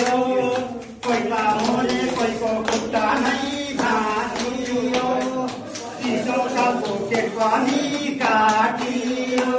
हो कोइला मोले कोइको खुट्टा नै भाँचियो 30 सालको केक पनि काटियो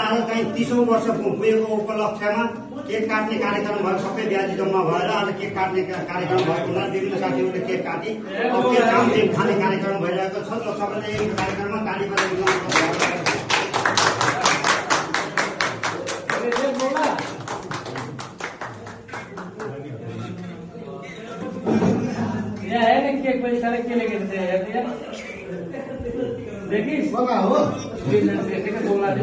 आज चाहिँ 30औं वर्ष पुगेको उपलक्ष्यमा केक काट्ने कार्यक्रम भयो सबै ब्याजी जम्मा भएर आज केक काट्ने कार्यक्रम भएको हुँदा विभिन्न साथीहरूले केक काटे अब केक खाने कार्यक्रम भइरहेको छ र सबैले यो कार्यक्रममा ताली देखिस बगा हो बोला दे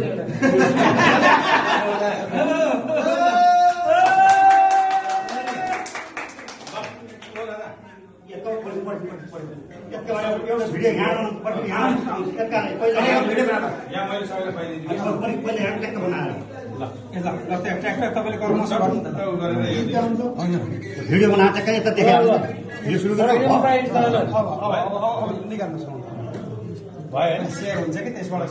भिडियो बनाएर कहीँ त देखाएर यो सुरु गरेर शेयर हुन्छ कि त्यसबाट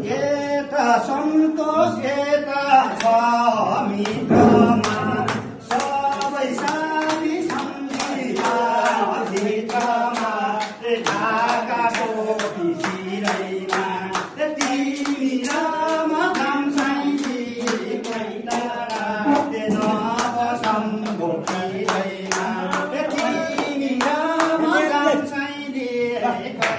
यता सन्तोष यता छ मित्रमा सबै साथी सम्झिँदा भित्रमा ढाका टोपी सिरैमा तिमी र म घामसाइली कैटारा नबसम्भो फिरैमा तिमी र म घामसाइली कैटारा